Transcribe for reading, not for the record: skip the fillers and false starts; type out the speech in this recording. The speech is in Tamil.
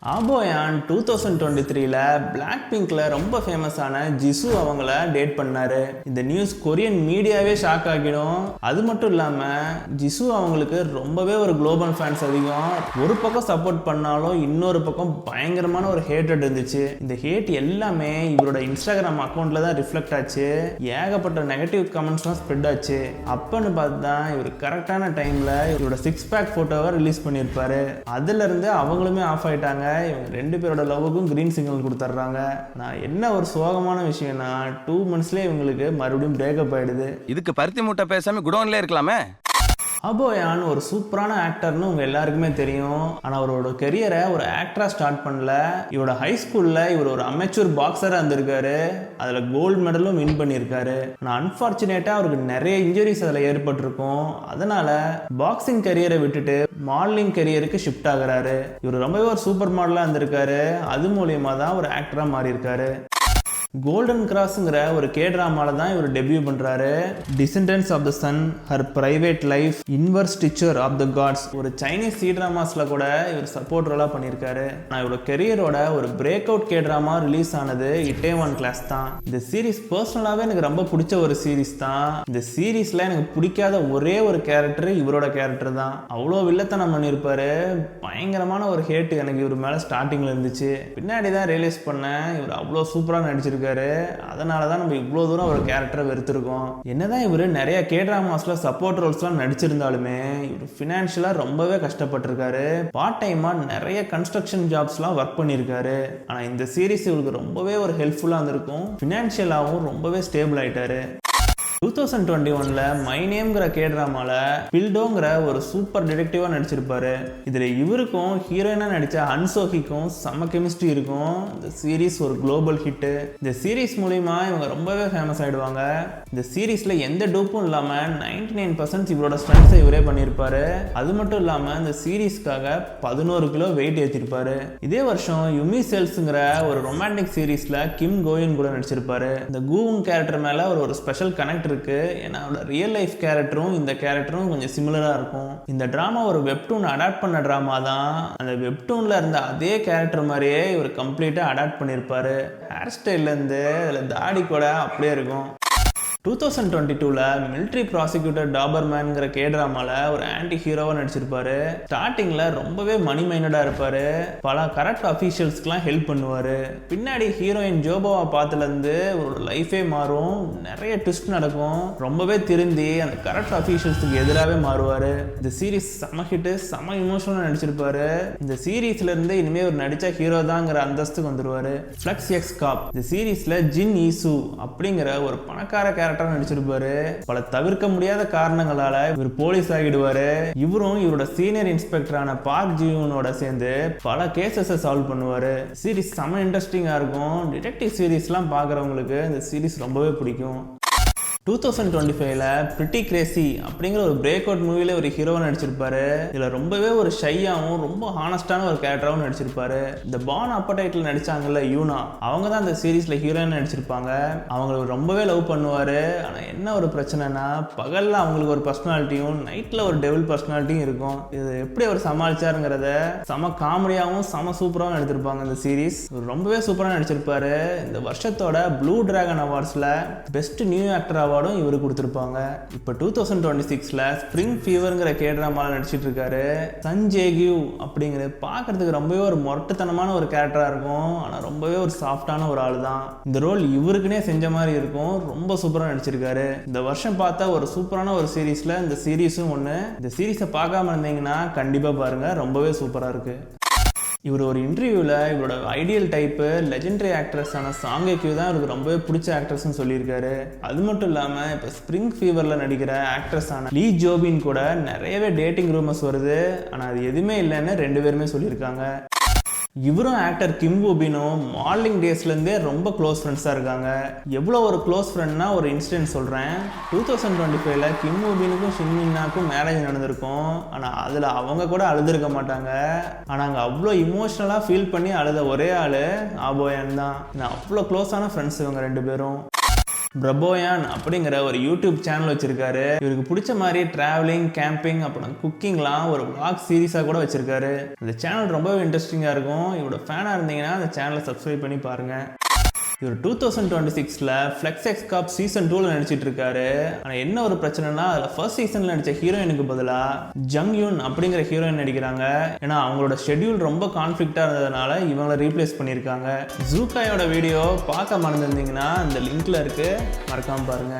ஆபோயான் 2023ல பிளாக் பிங்க்ல ரொம்ப ஃபேமஸான ஜிசு அவங்கள டேட் பண்ணாரு. இந்த நியூஸ் கொரியன் மீடியாவே ஷாக் ஆகிடும். அது மட்டும் இல்லாம ஜிசு அவங்களுக்கு ரொம்பவே ஒரு குளோபல் ஃபேன்ஸ் அதிகம். ஒரு பக்கம் சப்போர்ட் பண்ணாலும் இன்னொரு பக்கம் பயங்கரமான ஒரு ஹேட்டட் இருந்துச்சு. இந்த ஹேட் எல்லாமே இவரோட இன்ஸ்டாகிராம் அக்கௌண்ட்ல தான் ரிஃப்ளெக்ட் ஆச்சு. ஏகப்பட்ட நெகட்டிவ் கமெண்ட்ஸ்லாம் ஸ்ப்ரெட் ஆச்சு. அப்பன்னு பார்த்து தான் இவர் கரெக்டான டைம்ல இவரோட 6 பேக் போட்டோவை ரிலீஸ் பண்ணியிருப்பாரு. அதுல இருந்து அவங்களுமே ஆஃப் ஆயிட்டாங்க. இவங்க ரெண்டு பேரோட லவ்வுக்கும் கிரீன் சிக்னல் கொடுத்துட்றாங்க. நான் என்ன ஒரு சோகமான விஷயம்னா 2 monthsலேயே இவங்களுக்கு மறுபடியும் பிரேக்கப் ஆயிடுது. இதுக்கு பருத்தி மூட்டை பேசாம குடோன்ல இருக்கலாமே. ஆபோயான் ஒரு சூப்பரான ஆக்டர்னு உங்க எல்லாருக்குமே தெரியும். ஆனா அவரோட கெரியரை ஒரு ஆக்டரா ஸ்டார்ட் பண்ணல. இவரோட ஹை ஸ்கூல்ல இவர் ஒரு அமெச்சூர் பாக்ஸரா இருந்திருக்காரு. அதுல கோல்டு மெடலும் வின் பண்ணியிருக்காரு. ஆனா அன்பார்ச்சுனேட்டா அவருக்கு நிறைய இன்ஜுரிஸ் அதுல ஏற்பட்டிருக்கும். அதனால பாக்ஸிங் கரியரை விட்டுட்டு மாடலிங் கரியருக்கு ஷிஃப்ட் ஆகுறாரு. இவர் ரொம்பவே ஒரு சூப்பர் மாடலா இருந்திருக்காரு. அது மூலியமா தான் ஒரு ஆக்டரா மாறி இருக்காரு. கோல்டன் கிராஸ்ங்கிற ஒரு கே டிராமால தான் இவர் டெபியூ பண்றாரு. Descendants of the Sun, her private life, inverse teacher of the gods, ஒரு சைனீஸ் சி டிராமாஸ்ல கூட இவர் சப்போர்ட் ரோலா பண்ணியிருக்காரு. நான் இவரோட கெரியரோட ஒரு break out K drama release ஆனது இட்டேவான் கிளாஸ் தான். இந்த சீரீஸ் பர்சனலாவே எனக்கு ரொம்ப பிடிச்ச ஒரு சீரீஸ் தான். இந்த சீரீஸ்ல எனக்கு பிடிக்காத ஒரே ஒரு கேரக்டர் இவரோட கேரக்டர் தான். அவ்வளோ வில்லத்தனம் பண்ணியிருப்பாரு. பயங்கரமான ஒரு ஹேட் எனக்கு இவர் மேல ஸ்டார்டிங்ல இருந்துச்சு. பின்னாடி தான் ரியலைஸ் பண்ணேன் இவர் அவ்வளோ சூப்பரா நடிச்சிருக்காரு. அதனாலதான் நம்ம இவ்வளவு தூரம் ஒரு கேரக்டரை வெறுத்திருக்கோம். என்னதான் இவரு நிறைய கே டிராமாஸ்ல சப்போர்ட் ரோல்ஸ்லாம் நடிச்சிருந்தாலுமே இவர் பினான்சியலா ரொம்பவே கஷ்டப்பட்டிருக்காரு. பார்ட் டைமா நிறைய கன்ஸ்ட்ரக்ஷன் ஜாப்ஸ்லாம் ஒர்க் பண்ணியிருக்காரு. ஆனா இந்த சீரீஸ் இவருக்கு ரொம்பவே ஒரு ஹெல்ப்ஃபுல்லா இருந்திருக்கும். பினான்சியலாவும் ரொம்பவே ஸ்டேபிள் ஆயிட்டாரு. 2021ல மை நேம்ங்கிற கே டிராமால பில்டோங்கிற ஒரு சூப்பர் டிடெக்டிவா நடிச்சிருப்பாரு. இதுல இவருக்கும் ஹீரோயினா நடிச்ச ஹன்சோஹிக்கும் செம கெமிஸ்ட்ரி இருக்கும். இந்த சீரீஸ் ஒரு குளோபல் ஹிட். இந்த சீரீஸ் மூலியமா இவங்க ரொம்பவே ஃபேமஸ் ஆயிடுவாங்க. இந்த சீரீஸ்ல எந்த டூப்பும் இல்லாம 99% இவரோட ஸ்ட்ரென்த்ஸை இவரே பண்ணியிருப்பாரு. அது மட்டும் இல்லாம இந்த சீரீஸ்க்காக 11 கிலோ வெயிட் ஏற்றிருப்பாரு. இதே வருஷம் யுமி செல்ஸ்ங்கிற ஒரு ரொமான்டிக் சீரீஸ்ல கிம் கோயின் கூட நடிச்சிருப்பாரு. இந்த கூவுங் கேரக்டர் மேல ஒரு ஸ்பெஷல் கனெக்ட் இருக்கு. ஏன்னா ரியல் லைஃப் கேரக்டரும் இந்த கேரக்டரும் கொஞ்சம் சிமிலரா இருக்கும். இந்த டிராமா ஒரு வெப்டூன் அடாப்ட் பண்ண டிராமா தான். அந்த வெப்டூன்ல இருந்த அதே கேரக்டர் மாதிரியே இவர் கம்ப்ளீட்டா அடாப்ட் பண்ணியிருப்பாரு. ஹேர் ஸ்டைல்ல இருந்து அதுல தாடி கூட அப்படியே இருக்கும். 2022ல மிலிட்ரி ப்ராசிக்யூட்டர் டாபர்மேன்ங்கிற கே டிராமால ஒரு ஆன்டி ஹீரோவா நடிச்சிருப்பாரு. ஸ்டார்டிங்ல ரொம்பவே மணி மைண்டடா இருப்பாரு. பல கரெக்ட் அஃபீஷியல்ஸ்க்குலாம் ஹெல்ப் பண்ணுவாரு. பின்னாடி ஹீரோயின் ஜோபோவா பார்த்துல இருந்து ஒரு லைஃபே மாறும். நிறைய ட்விஸ்ட் நடக்கும். ரொம்பவே திருந்தி அந்த கரெக்ட் அஃபீஷியல்ஸுக்கு எதிராகவே மாறுவாரு. இந்த சீரீஸ் செம ஹிட், செம இமோஷனலா நடிச்சிருப்பாரு. இந்த சீரீஸ்ல இருந்து இனிமே ஒரு நடிச்ச ஹீரோ தாங்கிற அந்தஸ்துக்கு வந்துருவாரு. ஃபிளக்ஸ் எக்ஸ் காப் இந்த சீரீஸ்ல ஜின் ஈசு அப்படிங்கிற ஒரு பணக்கார நடிச்சிருப்பாரு. பல தவிர்க்க முடியாத காரணங்களால இவர் போலீஸ் ஆகிடுவாரு. இவரும் இவரோட சீனியர் இன்ஸ்பெக்டரான பார்க் ஜியூனோட சேர்ந்து பல கேசஸை சால்வ் பண்ணுவாரு. சீரீஸ் செம இன்ட்ரெஸ்டிங்கா இருக்கும். டிடெக்டிவ் சீரீஸ்லாம் பார்க்குறவங்களுக்கு இந்த சீரீஸ் ரொம்பவே பிடிக்கும். 2025ல பிரிட்டி கிரேசி அப்படிங்கிற ஒரு பிரேக் அவுட் மூவில ஒரு ஹீரோவா நடிச்சிருப்பாரு. இதுல ரொம்பவே ஒரு ஷையாவும் ரொம்ப ஹானஸ்டான ஒரு கேரக்டராகவும் நடிச்சிருப்பாரு. இந்த பான் அப்படைட்ல நடிச்சாங்கல்ல யூனா, அவங்க தான் அந்த சீரீஸ்ல ஹீரோயின் நடிச்சிருப்பாங்க. அவங்களுக்கு ரொம்பவே லவ் பண்ணுவாரு. ஆனா என்ன ஒரு பிரச்சனைனா பகல்ல அவங்களுக்கு ஒரு பர்சனாலிட்டியும் நைட்ல ஒரு டெவில் பர்சனாலிட்டியும் இருக்கும். இது எப்படி அவர் சமாளிச்சாருங்கிறத செம காமெடியாவும் செம சூப்பராகவும் எடுத்திருப்பாங்க. இந்த சீரீஸ் ரொம்பவே சூப்பரா நடிச்சிருப்பாரு. இந்த வருஷத்தோட ப்ளூ டிராகன் அவார்ட்ஸ்ல பெஸ்ட் நியூ ஆக்டர் அவார்டும் இவரு கொடுத்திருப்பாங்க. இப்போ 2026ல ஸ்பிரிங் ஃபீவர்ங்கிற கே டிராமால நடிச்சிட்டு இருக்காரு. சஞ்சேகியூ அப்படிங்கிற பார்க்கறதுக்கு ரொம்பவே ஒரு மொரட்டுத்தனமான ஒரு கேரக்டரா இருக்கும். ஆனா ரொம்பவே ஒரு சாஃப்டான ஒரு ஆள் தான். இந்த ரோல் இவருக்குனே செஞ்ச மாதிரி இருக்கும். ரொம்ப சூப்பரா நடிச்சிருக்காரு. இந்த வருஷம் பார்த்த ஒரு சூப்பரான ஒரு சீரீஸ்ல இந்த சீரீஸும் ஒண்ணு. இந்த சீரீஸை பார்க்காம இருந்தீங்கன்னா கண்டிப்பா பாருங்க. ரொம்பவே சூப்பரா இருக்கு. இவர் ஒரு இன்டர்வியூவில் இவரோட ஐடியல் டைப்பு லெஜெண்டரி ஆக்ட்ரஸான சாங் ஏ கியூ தான் இவருக்கு ரொம்பவே பிடிச்ச ஆக்ட்ரஸ்ன்னு சொல்லியிருக்காரு. அது மட்டும் இல்லாமல் இப்போ ஸ்ப்ரிங் ஃபீவரில் நடிக்கிற ஆக்ட்ரஸான லீ ஜோபின் கூட நிறையவே டேட்டிங் ரூமர்ஸ் வருது. ஆனால் அது எதுவுமே இல்லைன்னு 2 பேருமே சொல்லியிருக்காங்க. இவரும் ஆக்டர் கிம் பூபினும் மாடலிங் டேஸ்லேருந்தே ரொம்ப க்ளோஸ் ஃப்ரெண்ட்ஸாக இருக்காங்க. எவ்வளோ ஒரு க்ளோஸ் ஃப்ரெண்ட்னா ஒரு இன்சிடென்ட் சொல்கிறேன். 2025ல கிம் பூபினுக்கும் ஷின்மின்னாக்கும் மேரேஜ் நடந்திருக்கும். ஆனால் அதில் அவங்க கூட அழுதுருக்க மாட்டாங்க. ஆனால் அங்கே அவ்வளோ இமோஷ்னலாக ஃபீல் பண்ணி அழுத ஒரே ஆள் ஆபோயான் தான். அவ்வளோ க்ளோஸான ஃப்ரெண்ட்ஸ் இவங்க 2 பேரும். பிரபோயான் அப்படிங்கிற ஒரு யூடியூப் சேனல் வச்சிருக்காரு. இவருக்கு பிடிச்ச மாதிரி டிராவலிங், கேம்பிங், அப்புறம் குக்கிங்லாம் ஒரு vlog சீரிஸாக கூட வச்சிருக்காரு. இந்த சேனல் ரொம்பவே இன்ட்ரெஸ்டிங்காக இருக்கும். இவரோட ஃபேனாக இருந்தீங்கன்னா அந்த சேனலை சப்ஸ்கிரைப் பண்ணி பாருங்க. இவர் 2026ல் ஃப்ளெக்ஸ் எக்ஸ் காப் சீசன் 2ல் நடிச்சிட்டு இருக்காரு. ஆனால் என்ன ஒரு பிரச்சனைனா அதில் ஃபர்ஸ்ட் சீசனில் நடித்த ஹீரோயினுக்கு பதிலாக ஜங் யூன் அப்படிங்கிற ஹீரோயின் நடிக்கிறாங்க. ஏன்னா அவங்களோட ஷெட்யூல் ரொம்ப கான்ஃப்ளிக்டாக இருந்ததுனால இவங்களை ரீப்ளேஸ் பண்ணியிருக்காங்க. ஜூகாயோட வீடியோ பார்க்க மறந்துருந்தீங்கன்னா இந்த லிங்க்ல இருக்கு, மறக்காம பாருங்க.